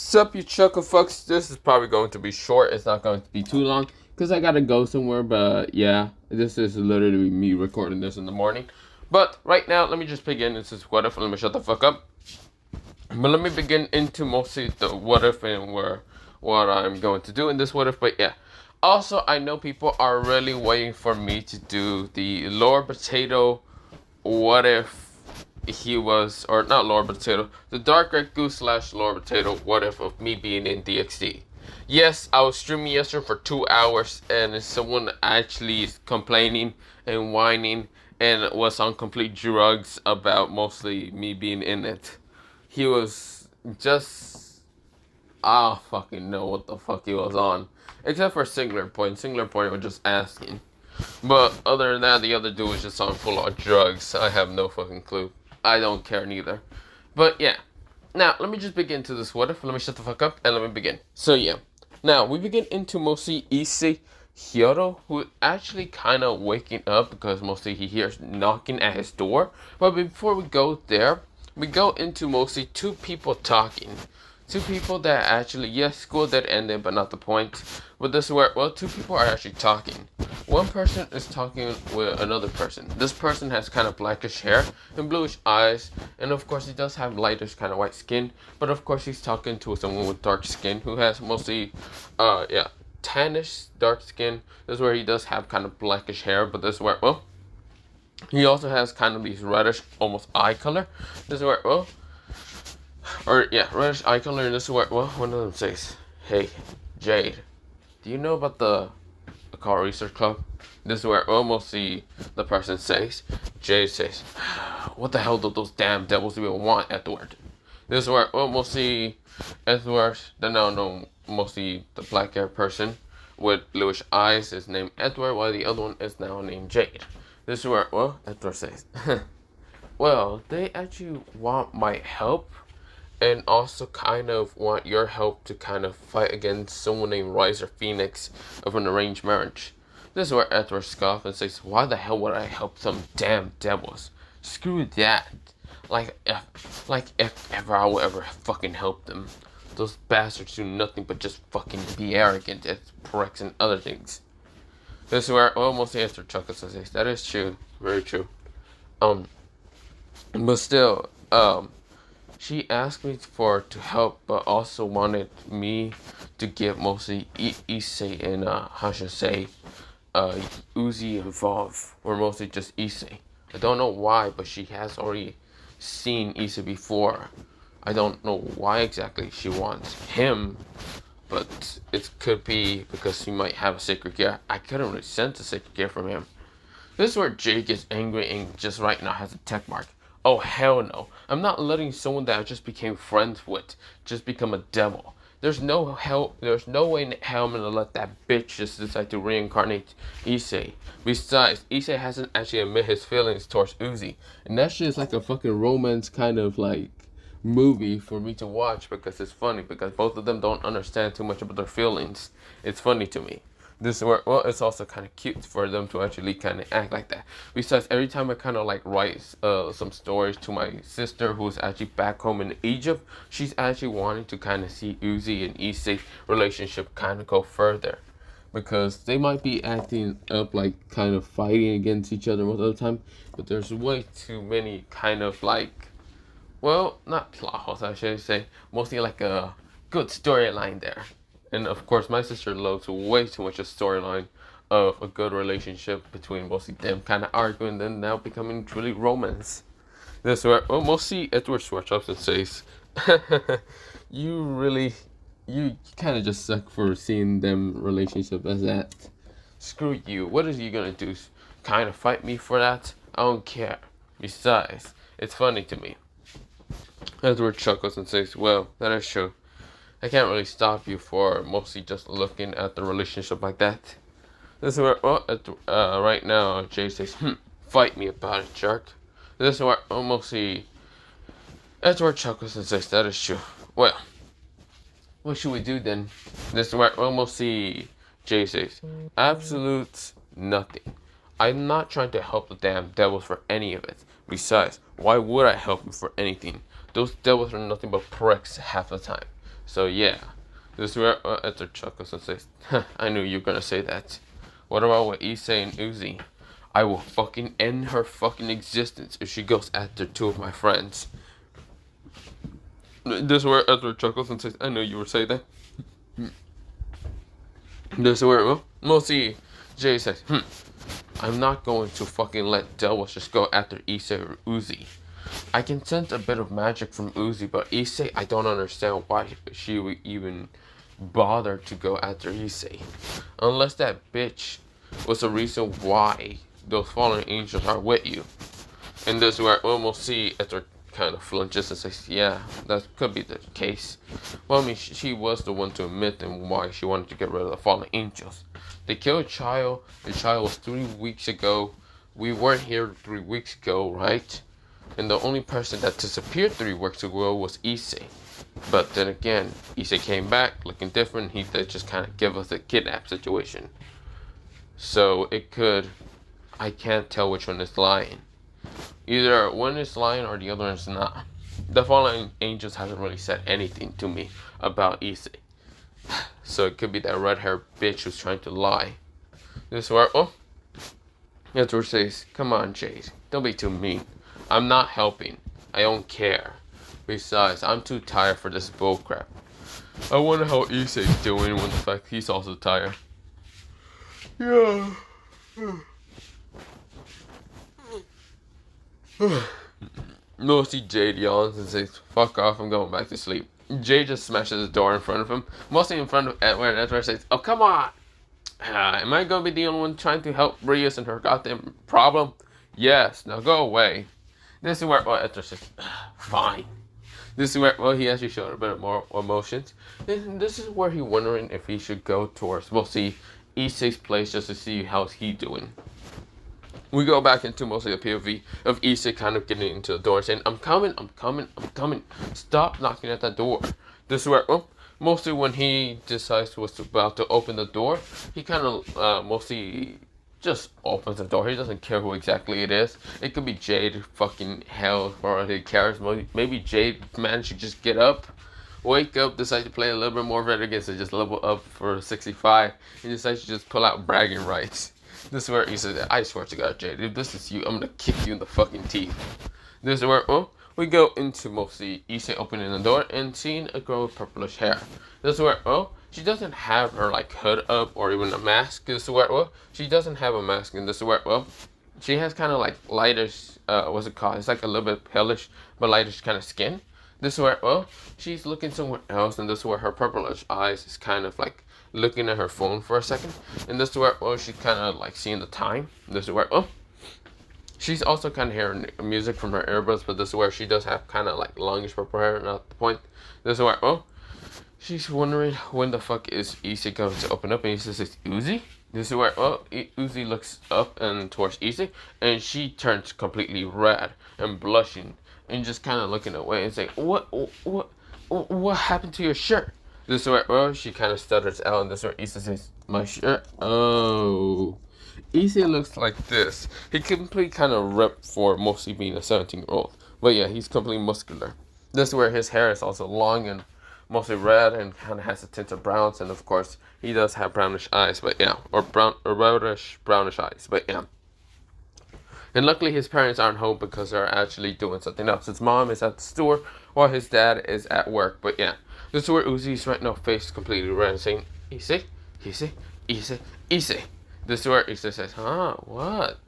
Sup, you chuckle fucks. This is probably going to be short. It's not going to be too long because I gotta go somewhere. But yeah, this is literally me recording this in the morning. But right now, let me just begin. This is what if. Let me shut the fuck up. But let me begin into mostly the what if and what I'm going to do in this what if. But yeah, also I know people are really waiting for me to do the Lord Potato what if he was, or not Lord Potato, the Dark Red Goose slash Lord Potato what if of me being in DXD. Yes, I was streaming yesterday for 2 hours and someone actually is complaining and whining and was on complete drugs about mostly me being in it. He was just, I don't fucking know what the fuck he was on. Except for Singular Point. Singular Point was just asking. But other than that, the other dude was just on full on drugs. I have no fucking clue. I don't care neither. But yeah. Now, let me just begin to this what if. Let me shut the fuck up and let me begin. So yeah. Now, we begin into mostly Issei Hyoto, who is actually kind of waking up because mostly he hears knocking at his door. But before we go there, we go into mostly two people talking. Two people that actually, yes, school did end it, but not the point. But this is where, well, two people are actually talking. One person is talking with another person. This person has kind of blackish hair and bluish eyes, and of course he does have lightish kind of white skin. But of course he's talking to someone with dark skin who has mostly, tannish dark skin. This is where he does have kind of blackish hair, but this is where, well, he also has kind of these reddish, almost eye color. This is where, well, reddish eye color, and this is where, well, one of them says, "Hey, Jade, do you know about the Car Research Club?" This is where, well, mostly the person says, Jade says, "What the hell do those damn devils even want, Edward?" This is where, well, mostly Edward, the now known, mostly the black hair person with bluish eyes is named Edward, while the other one is now named Jade. This is where, well, Edward says, "Well, they actually want my help and also kind of want your help to kind of fight against someone named Riser Phoenix of an arranged marriage." This is where Edward scoffs and says, "Why the hell would I help some damn devils? Screw that. If ever I will ever fucking help them. Those bastards do nothing but just fucking be arrogant as pricks and other things." This is where almost the answer chuckles and says, "That is true. Very true. But still, she asked me to help, but also wanted me to get mostly Issei and how should I say, Uzi involved, or mostly just Issei. I don't know why, but she has already seen Issei before. I don't know why exactly she wants him, but it could be because he might have a secret gear. I couldn't really sense a secret gear from him." This is where Jake gets angry and just right now has a tech mark. Oh, hell no. I'm not letting someone that I just became friends with just become a devil. There's no way in hell I'm gonna let that bitch just decide to reincarnate Issei. Besides, Issei hasn't actually admit his feelings towards Uzi. And that shit is like a fucking romance kind of like movie for me to watch because it's funny, because both of them don't understand too much about their feelings. It's funny to me. This is where, well, it's also kind of cute for them to actually kind of act like that. Besides, every time I kind of like write some stories to my sister who's actually back home in Egypt, she's actually wanting to kind of see Uzi and Issei relationship kind of go further, because they might be acting up like kind of fighting against each other most of the time, but there's way too many kind of like, well, not plot holes, I should say, mostly like a good storyline there. And of course, my sister loves way too much a storyline of a good relationship between mostly them kind of arguing, then now becoming truly romance. This is where, well, mostly Edward switches up and says, you kind of just suck for seeing them relationship as that. Screw you. What is you gonna do? Kind of fight me for that? I don't care. Besides, it's funny to me." Edward chuckles and says, "Well, that is true. I can't really stop you for mostly just looking at the relationship like that." This is where, well, right now, Jay says, "Fight me about it, jerk." This is where, mostly, Edward chuckles and says, "That is true. Well, what should we do then?" This is where, well, mostly, Jay says, "Absolute nothing. I'm not trying to help the damn devils for any of it. Besides, why would I help them for anything? Those devils are nothing but pricks half the time. So yeah, this is where Ether chuckles and says, I knew you were gonna say that. What about with Issei and Uzi? I will fucking end her fucking existence if she goes after two of my friends. This is where Ezra chuckles and says, I knew you would say that. This is where, we'll see. Jay says, I'm not going to fucking let devils just go after Issei or Uzi. I can sense a bit of magic from Uzi, but Issei, I don't understand why she would even bother to go after Issei. Unless that bitch was the reason why those fallen angels are with you. And this is where we'll see Ezra kind of flinches and says, yeah, that could be the case. Well, I mean, she was the one to admit and why she wanted to get rid of the fallen angels. They killed a child. The child was 3 weeks ago. We weren't here 3 weeks ago, right? And the only person that disappeared 3 weeks ago was Issei. But then again, Issei came back looking different. He did just kind of give us a kidnap situation. So it could, I can't tell which one is lying. Either one is lying or the other one is not. The fallen angels haven't really said anything to me about Issei. So it could be that red-haired bitch who's trying to lie. This is where, Edward says, come on, Jade. Don't be too mean. I'm not helping. I don't care. Besides, I'm too tired for this bullcrap. I wonder how Issei's doing when the fact he's also tired. Yeah. Mostly Jade yawns and says, fuck off, I'm going back to sleep. Jade just smashes the door in front of him, mostly in front of Edward, and Edward says, oh, come on! Am I going to be the only one trying to help Rios and her goddamn problem? Yes, now go away. This is where, Edward says, fine. This is where, he actually showed a bit more emotions. This is where he's wondering if he should go towards, we'll see, Issei's place just to see how's he doing. We go back into mostly a POV of Issei kind of getting into the door saying, I'm coming. Stop knocking at that door. This is where, mostly when he decides was about to open the door, he kind of mostly just opens the door. He doesn't care who exactly it is. It could be Jade, fucking hell, or he cares. Maybe Jade managed to just get up, wake up, decide to play a little bit more Renegades and just level up for 65, and decides to just pull out bragging rights. This is where he says, I swear to God, Jade, if this is you, I'm gonna kick you in the fucking teeth. This is where, we go into mostly Issei opening the door and seeing a girl with purplish hair. This is where, she doesn't have her, like, hood up or even a mask. This is where, she doesn't have a mask. And this is where, she has kind of, like, lightish, what's it called? It's, like, a little bit palish, but lightish kind of skin. This is where, she's looking somewhere else. And this is where her purplish eyes is kind of, like, looking at her phone for a second. And this is where, she's kind of, like, seeing the time. This is where, she's also kind of hearing music from her earbuds, but this is where she does have kind of, like, longish purple hair, not the point. This is where, she's wondering when the fuck is Issei going to open up, and he says it's Uzi. This is where, Uzi looks up and towards Issei, and she turns completely red and blushing, and just kind of looking away and saying, what happened to your shirt? This is where, she kind of stutters out, and this is where Issei says, my shirt? Oh. Issei looks like this. He completely kind of ripped for mostly being a 17-year-old. But yeah, he's completely muscular. This is where his hair is also long and mostly red and kind of has a tint of browns. And of course, he does have brownish eyes, but yeah. Or brownish eyes, but yeah. And luckily his parents aren't home because they're actually doing something else. His mom is at the store while his dad is at work, but yeah. This is where Uzi's right now face completely red and saying, Issei. This is where Issei says, what?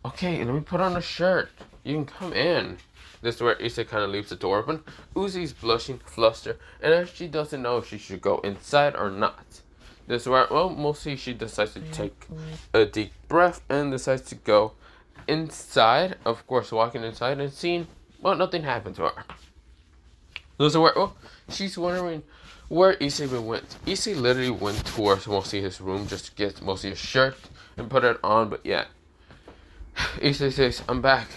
Okay, let me put on a shirt. You can come in. This is where Issei kind of leaves the door open. Uzi's blushing, flustered, and she doesn't know if she should go inside or not. This is where, mostly she decides to take a deep breath and decides to go inside. Of course, walking inside and seeing, nothing happened to her. This is where, she's wondering where Issei went. Issei literally went towards mostly his room just to get mostly his shirt and put it on, but yeah. Issei says, I'm back.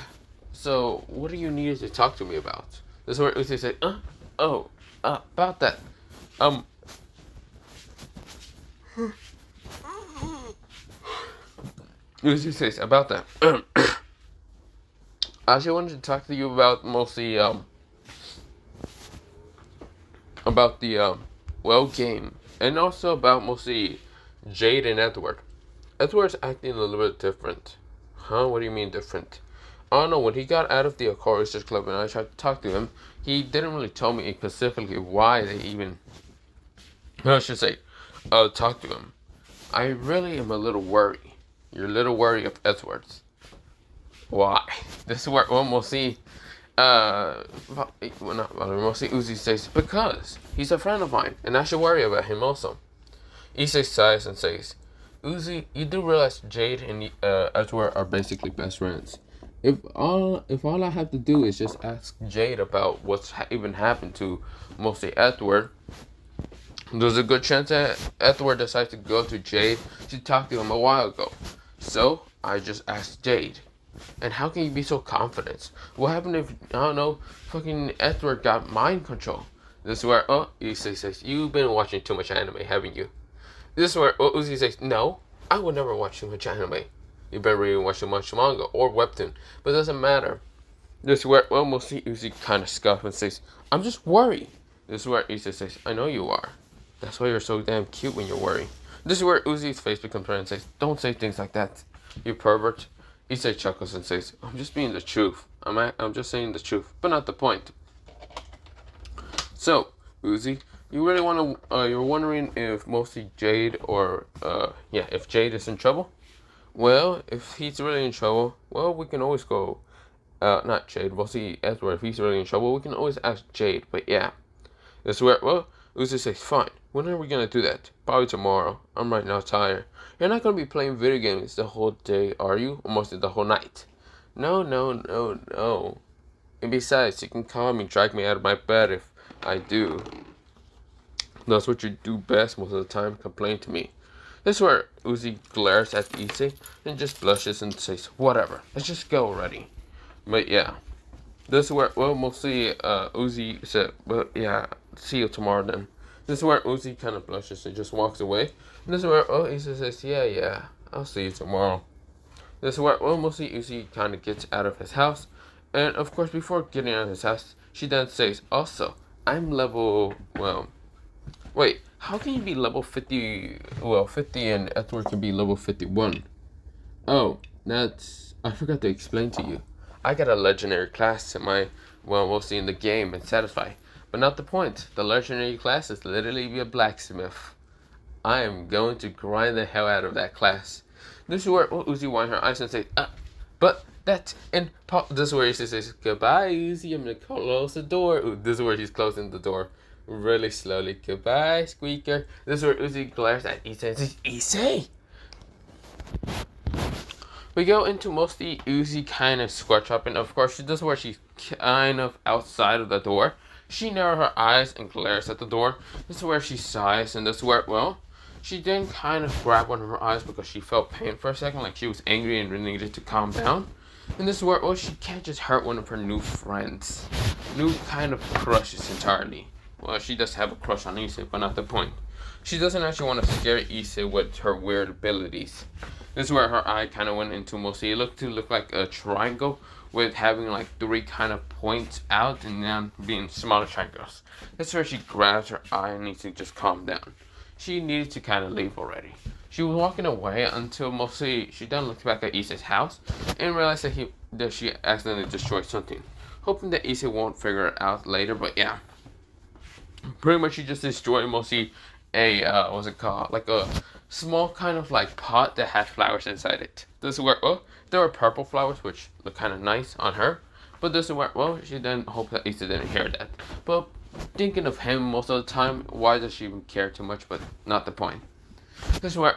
So, what do you need to talk to me about? This is where Issei says, about that. Issei says, about that. I actually wanted to talk to you about mostly, about the game, and also about mostly Jade and Edward. Edward's acting a little bit different. Huh? What do you mean different? I don't know. When he got out of the Aqua Research Club and I tried to talk to him, he didn't really tell me specifically why they even, I should say, talk to him. I really am a little worried. You're a little worried of Edwards. Why? This is where we'll see. We'll see Issei says, because he's a friend of mine, and I should worry about him also. Issei sighs and says, Issei, you do realize Jade and Edward are basically best friends. If all I have to do is just ask Jade about what's even happened to mostly Edward, there's a good chance that Edward decides to go to Jade to talk to him a while ago. So I just asked Jade. And how can you be so confident? What happened if, I don't know, fucking Edward got mind control? This is where, Issei says, you've been watching too much anime, haven't you? This is where Issei says, no, I would never watch too much anime. You better really watch too much manga or webtoon. But it doesn't matter. This is where, we'll see Issei kind of scoff and says, I'm just worried. This is where Issei says, I know you are. That's why you're so damn cute when you're worried. This is where Issei's face becomes red and says, don't say things like that, you pervert. Issei chuckles and says, I'm just being the truth. I'm just saying the truth, but not the point. So, Issei, you really want to, you're wondering if mostly Jade or, if Jade is in trouble? Well, if he's really in trouble, well, we can always go, not Jade, we'll see Edward. If he's really in trouble, we can always ask Jade, but yeah. This is where, Issei says, fine, when are we going to do that? Probably tomorrow. I'm right now tired. You're not going to be playing video games the whole day, are you? Or mostly the whole night? No. And besides, you can come and drag me out of my bed if I do. That's what you do best most of the time, complain to me. This is where Issei glares at Issei and just blushes and says, whatever, let's just go already. But yeah, this is where, mostly Issei said, see you tomorrow then. This is where Issei kind of blushes and just walks away. And this is where Issei says, yeah, I'll see you tomorrow. This is where mostly Issei kind of gets out of his house. And of course, before getting out of his house, she then says, also, I'm level, wait, how can you be level 50, 50 and Edward can be level 51? Oh, I forgot to explain to you. I got a legendary class in my, we'll see in the game and Satisfy. But not the point. The legendary class is literally be a blacksmith. I am going to grind the hell out of that class. This is where Issei winds her eyes and says, but that's in this is where Issei says, goodbye, Issei, I'm gonna close the door. This is where he's closing the door really slowly. Goodbye, squeaker. This is where Issei glares at Issei and says, Issei! We go into mostly Issei kind of squat up, and of course, this is where she's kind of outside of the door. She narrows her eyes and glares at the door. This is where she sighs, and this is where, she then kind of grabbed one of her eyes because she felt pain for a second, like she was angry and really needed to calm down. And this is where, she can't just hurt one of her new friends. New kind of crushes entirely. Well, she does have a crush on Issei, but not the point. She doesn't actually want to scare Issei with her weird abilities. This is where her eye kind of went into mostly, it looked like a triangle with having like 3 kind of points out and then being smaller triangles. This is where she grabs her eye and needs to just calm down. She needed to kind of leave already. She was walking away until mostly she then looked back at Issei's house and realized that she accidentally destroyed something. Hoping that Issei won't figure it out later, but yeah. Pretty much she just destroyed mostly a, what's it called? Like a small kind of like pot that had flowers inside it. This is where, there were purple flowers which look kind of nice on her. But this is where, she then hoped that Issei didn't hear that. But thinking of him most of the time, why does she even care too much? But not the point. This is where,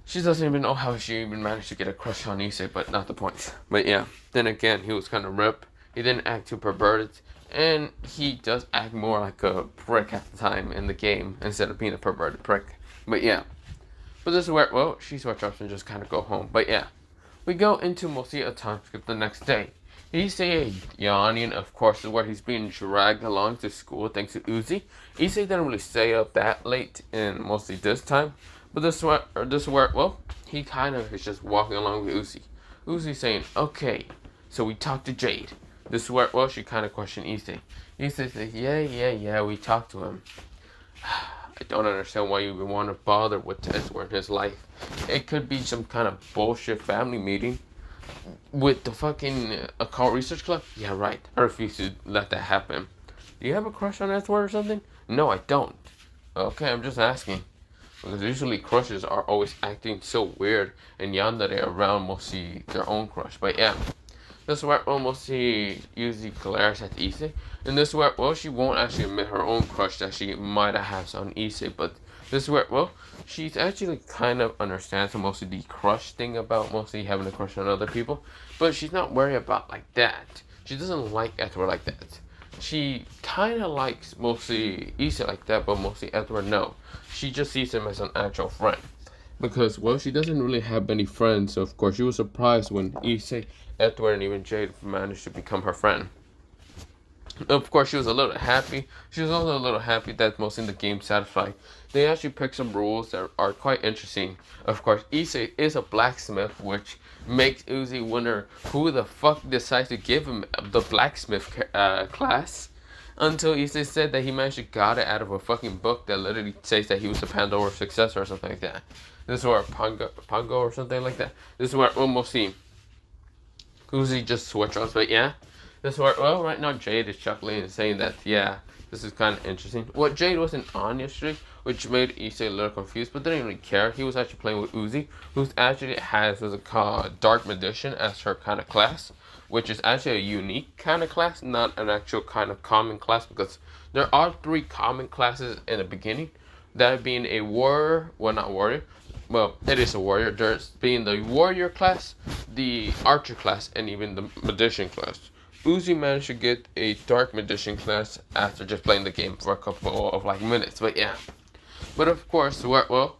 she doesn't even know how she even managed to get a crush on Issei, but not the point. But yeah, then again, he was kind of ripped. He didn't act too perverted. And he does act more like a prick at the time in the game instead of being a perverted prick. But yeah. But this is where, she switches up and just kind of go home. But yeah. We go into mostly a time skip the next day. Issei yawning, of course, is where he's being dragged along to school thanks to Issei. Issei didn't really stay up that late in mostly this time. But this is where, he kind of is just walking along with Issei. Issei saying, okay, so we talked to Jade. This is where, well, she kind of questioned Issei. Issei says, yeah, we talked to him. I don't understand why you would want to bother with Edward in his life. It could be some kind of bullshit family meeting with the fucking occult research club. Yeah, right. I refuse to let that happen. Do you have a crush on Edward or something? No, I don't. Okay, I'm just asking. Because usually crushes are always acting so weird and yandere around mostly their own crush. But yeah, this is where almost she usually glares at Issei. And this is where, well, she won't actually admit her own crush that she might have on Issei. But this is where, well, she's actually kind of understands mostly the crush thing about mostly having a crush on other people. But she's not worried about like that. She doesn't like Edward like that. She kind of likes mostly Issei like that, but mostly Edward no. She just sees him as an actual friend. Because, well, she doesn't really have many friends, so of course she was surprised when Issei, Edward, and even Jade managed to become her friend. Of course, she was a little happy. She was also a little happy that most in the game satisfied. They actually picked some rules that are quite interesting. Of course, Issei is a blacksmith, which makes Uzi wonder who the fuck decides to give him the blacksmith class. Until Issei said that he managed to got it out of a fucking book that literally says that he was a Pandora successor or something like that. This is where Pongo or something like that. This is where almost see Uzi just switch us, but yeah. This is where, well, right now Jade is chuckling and saying that, yeah, this is kind of interesting. Well, Jade wasn't on yesterday, which made Issei a little confused, but didn't really care. He was actually playing with Uzi, who actually has what's it called Dark Magician as her kind of class, which is actually a unique kind of class, not an actual kind of common class, because there are 3 common classes in the beginning. That being a warrior, well, not warrior, well, it is a warrior. There's being the warrior class, the archer class, and even the magician class. Uzi managed to get a dark magician class after just playing the game for a couple of like minutes, but yeah. But of course, well,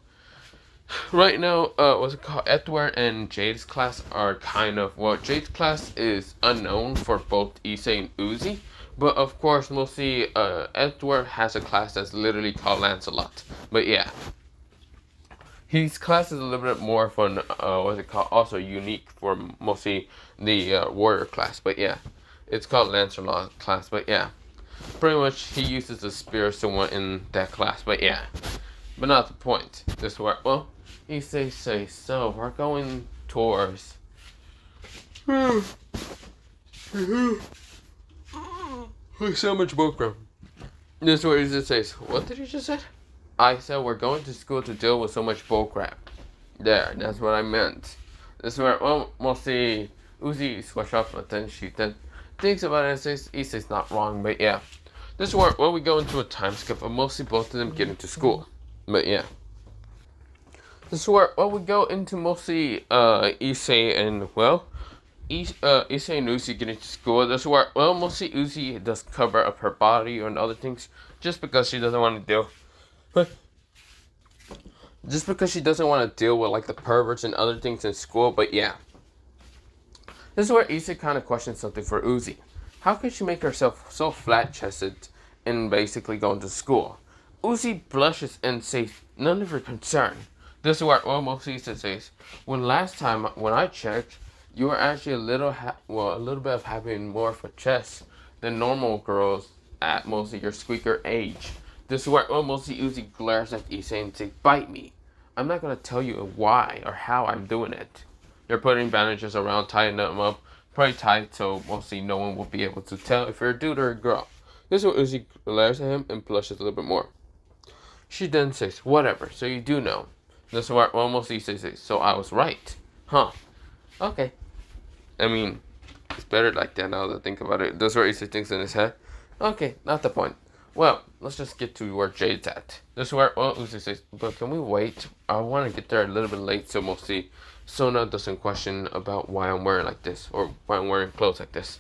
right now, what's it called? Edward and Jade's class are kind of, well, Jade's class is unknown for both Issei and Uzi, but of course, mostly, Edward has a class that's literally called Lancelot, but yeah. His class is a little bit more fun, what's it called? Also unique for mostly the warrior class, but yeah. It's called Lancelot class, but yeah. Pretty much he uses the spear of someone in that class, but yeah. But not the point. This is where, well, he says, so we're going towards. There's so much background. This is where he just says, what did he just say? I said we're going to school to deal with so much bullcrap. There, that's what I meant. This is where, well, mostly Uzi switch up, but then she thinks about it and says Issei's not wrong, but yeah. This is where, well, we go into a time skip, but mostly both of them get into school. But yeah. This is where, well, we go into mostly Issei and, well, Issei and Uzi get into school. This is where, well, mostly Uzi does cover up her body and other things just because she doesn't want to deal. But just because she doesn't want to deal with like the perverts and other things in school, but yeah. This is where Issei kind of questions something for Uzi. How can she make herself so flat-chested and basically going to school? Uzi blushes and says, none of your concern. This is where, well, mostly Issei says, when I checked, you were actually a little bit of having more of a chest than normal girls at mostly your squeaker age. This is where, well, mostly Uzi glares at Issei and says, bite me. I'm not going to tell you why or how I'm doing it. They're putting bandages around, tying them up, pretty tight, so mostly no one will be able to tell if you're a dude or a girl. This is where Uzi glares at him and blushes a little bit more. She then says, whatever, so you do know. This is where, well, mostly Issei says, so I was right. Huh. Okay. I mean, it's better like that now that I think about it. This is where Issei thinks in his head. Okay, not the point. Well, let's just get to where Jade's at. This is where, well, Issei says, but can we wait? I want to get there a little bit late, so mostly Sona doesn't question about why I'm wearing like this, or why I'm wearing clothes like this.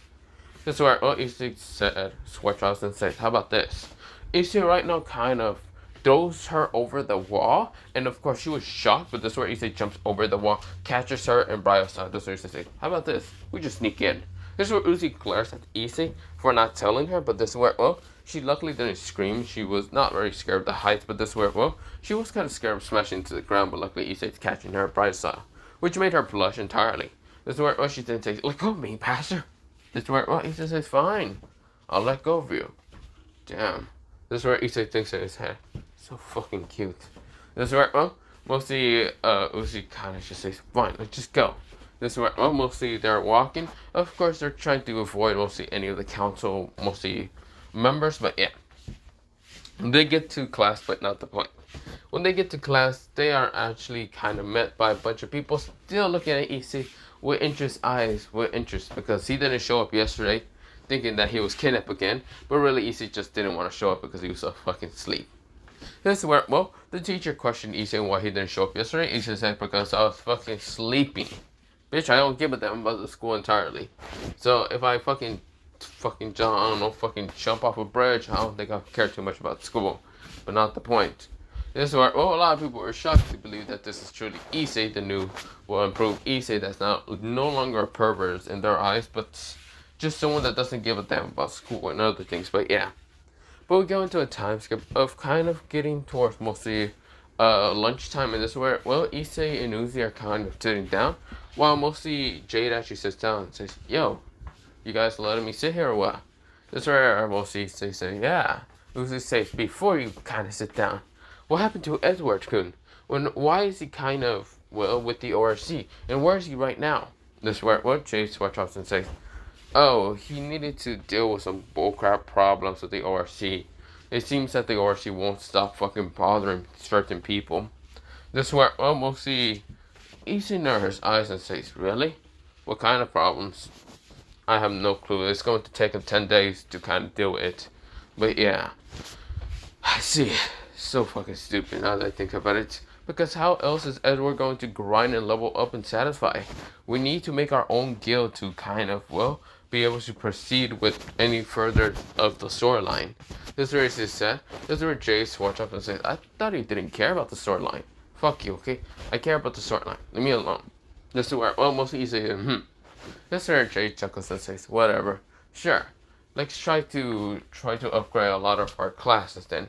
This is where, well, Issei said, switch out and says, how about this? Issei right now kind of throws her over the wall, and of course she was shocked, but this is where Issei jumps over the wall, catches her, and Brio's out. This is where Issei says, how about this? We just sneak in. This is where Uzi glares at Issei for not telling her, but this is where, well, she luckily didn't scream. She was not very scared of the heights, but this is where, well, she was kind of scared of smashing into the ground, but luckily Issei's catching her, Brio saw, which made her blush entirely. This is where, well, she didn't say, let go of me, Pastor. This is where, well, Issei says, fine, I'll let go of you. Damn. This is where Issei thinks in his head. So fucking cute. This is where, well, mostly, Uzi kind of just says, fine, let's just go. This is where, well, mostly they're walking. Of course, they're trying to avoid mostly any of the council, mostly members, but yeah. They get to class, but not the point. When they get to class, they are actually kind of met by a bunch of people still looking at Issei with interest, because he didn't show up yesterday, thinking that he was kidnapped again, but really Issei just didn't want to show up because he was so fucking asleep. This is where, well, the teacher questioned Issei why he didn't show up yesterday. Issei said, because I was fucking sleeping. Bitch, I don't give a damn about the school entirely. So if I fucking jump off a bridge, I don't think I care too much about school. But not the point. This is where, well, a lot of people were shocked to believe that this is truly Issei, the new, well, improved Issei that's no longer a pervert in their eyes, but just someone that doesn't give a damn about school and other things. But yeah. But we go into a time skip of kind of getting towards mostly lunchtime, and this is where, well, Issei and Uzi are kind of sitting down, while mostly Jade actually sits down and says, yo, you guys letting me sit here or what? This is where mostly Issei says, yeah. Uzi says, before you kind of sit down, what happened to Edward-kun? Why is he kind of, well, with the ORC? And where is he right now? This is where, well, Jade switches and says, oh, he needed to deal with some bullcrap problems with the ORC. It seems that the ORC won't stop fucking bothering certain people. This is where, well, mostly Issei narrows his eyes and says, really? What kind of problems? I have no clue. It's going to take him 10 days to kind of deal with it. But yeah. I see. So fucking stupid now that I think about it. Because how else is Edward going to grind and level up and satisfy? We need to make our own guild to kind of, well, be able to proceed with any further of the storyline. This is where he said. This is where Jay swatch up and says, I thought he didn't care about the storyline. Fuck you, okay? I care about the storyline. Leave me alone. This is where, well, mostly he says, This is where Jay chuckles and says, whatever. Sure. Let's try to upgrade a lot of our classes then.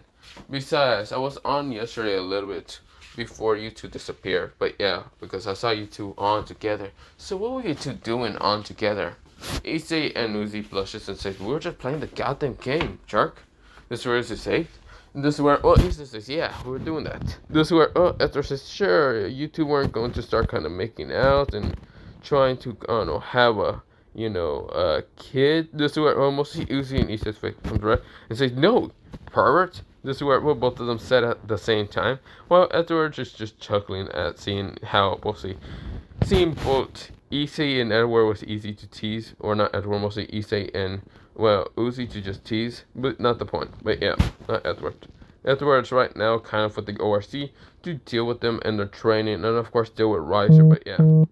Besides, I was on yesterday a little bit before you two disappeared. But yeah, because I saw you two on together. So what were you two doing on together? Issei and Uzi blushes and says, we were just playing the goddamn game, jerk. This is where Issei says. This is where, oh, Issei says, yeah, we were doing that. This is where, oh, Edward says, sure, you two weren't going to start kind of making out and trying to, I don't know, have a, you know, a kid. This is where almost Uzi and Issei's face comes right and says, no, pervert. This is where, well, both of them said at the same time. Well, Edward just chuckling at seeing how, mostly, seeing both Issei and Edward was easy to tease, or not Edward, mostly Issei and, well, Uzi to just tease, but not the point. But yeah, not Edward. Edward's right now kind of with the ORC to deal with them and their training, and of course deal with Riser, but yeah.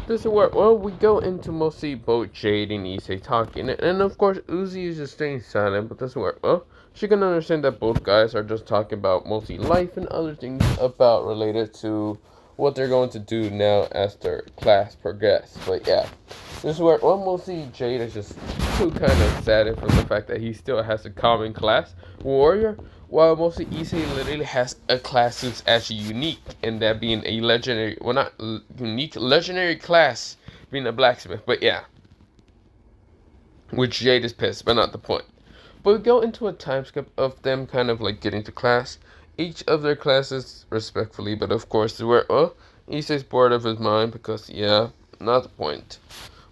This is where, well, we go into mostly both Jade and Issei talking, and of course Uzi is just staying silent, but this is where, well, she can understand that both guys are just talking about mostly life and other things about related to what they're going to do now as their class progresses. But yeah, this is where, well, mostly Jade is just too kind of saddened from the fact that he still has a common class, Warrior, while mostly Issei literally has a class that's actually unique, and that being a legendary, well, not unique, legendary class being a blacksmith. But yeah, which Jade is pissed, but not the point. But we go into a time skip of them kind of like getting to class, each of their classes respectfully, but of course where, oh, Issei's bored of his mind because, yeah, not the point.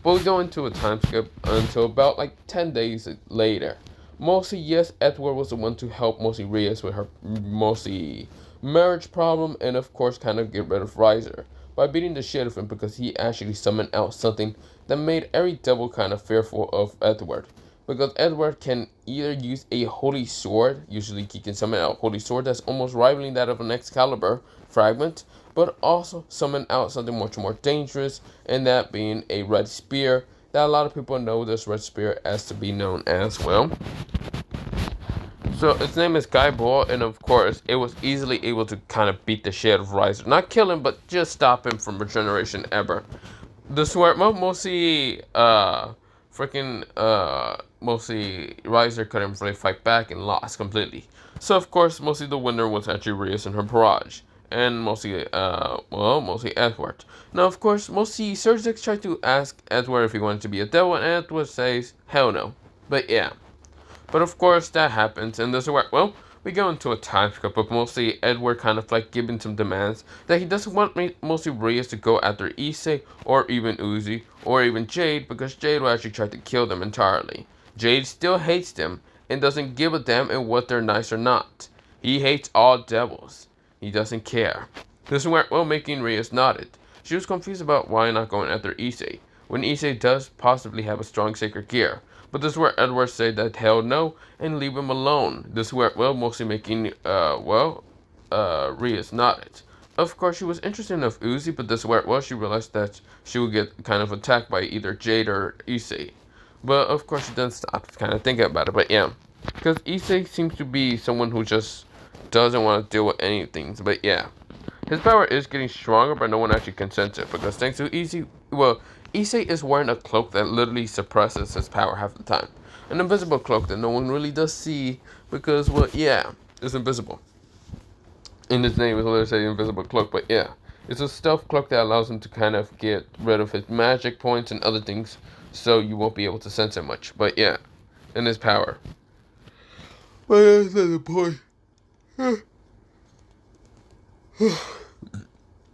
But we go into a time skip until about like 10 days later. Mostly, yes, Edward was the one to help mostly Rias with her mostly marriage problem, and of course kind of get rid of Riser by beating the shit out of him because he actually summoned out something that made every devil kind of fearful of Edward. Because Edward can either use a holy sword, usually he can summon out a holy sword that's almost rivaling that of an Excalibur fragment, but also summon out something much more dangerous, and that being a red spear, that a lot of people know this red spear as to be known as, well. So its name is Guy Bull, and of course it was easily able to kind of beat the shit out of Riser. Not kill him, but just stop him from regeneration ever. The sword, mostly, mostly Riser couldn't really fight back and lost completely. So of course mostly the winner was actually Rias and her barrage. and mostly Edward. Now, of course, mostly Cersei tried to ask Edward if he wanted to be a devil, and Edward says, hell no. But yeah. But of course, that happens, and this is where, well, we go into a time skip, but mostly Edward kind of like giving some demands that he doesn't want mostly Reyes to go after Issei, or even Uzi, or even Jade, because Jade will actually try to kill them entirely. Jade still hates them, and doesn't give a damn in what they're nice or not. He hates all devils. He doesn't care. This is where, well, making Reyes nodded. She was confused about why not going after Issei, when Issei does possibly have a strong sacred gear. But this is where Edward said that hell no, and leave him alone. This is where, well, mostly making, Reyes nodded. Of course, she was interested in Uzi, but this is where, well, she realized that she would get kind of attacked by either Jade or Issei. But of course, she doesn't stop kind of thinking about it, but yeah. Because Issei seems to be someone who just doesn't want to deal with anything, but yeah. His power is getting stronger, but no one actually can sense it, because thanks to Issei, well, Issei is wearing a cloak that literally suppresses his power half the time. An invisible cloak that no one really does see, because, well, yeah, it's invisible. And his name is literally invisible cloak, but yeah. It's a stealth cloak that allows him to kind of get rid of his magic points and other things, so you won't be able to sense it much, but yeah, and his power. But that's not the point.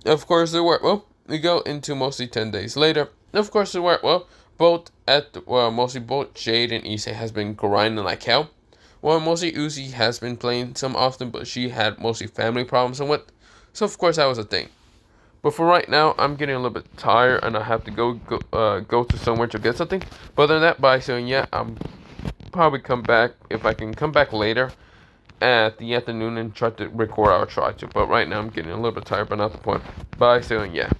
Of course, it worked well. We go into mostly 10 days later. Of course, it worked well. Mostly both Jade and Issei has been grinding like hell. Well, mostly Uzi has been playing some often, but she had mostly family problems and what. So of course that was a thing. But for right now, I'm getting a little bit tired and I have to go to somewhere to get something. But other than that, bye. So yeah, I'm probably come back if I can come back later at the afternoon and try to record. I'll try to. But right now I'm getting a little bit tired, but not the point. Bye. So yeah.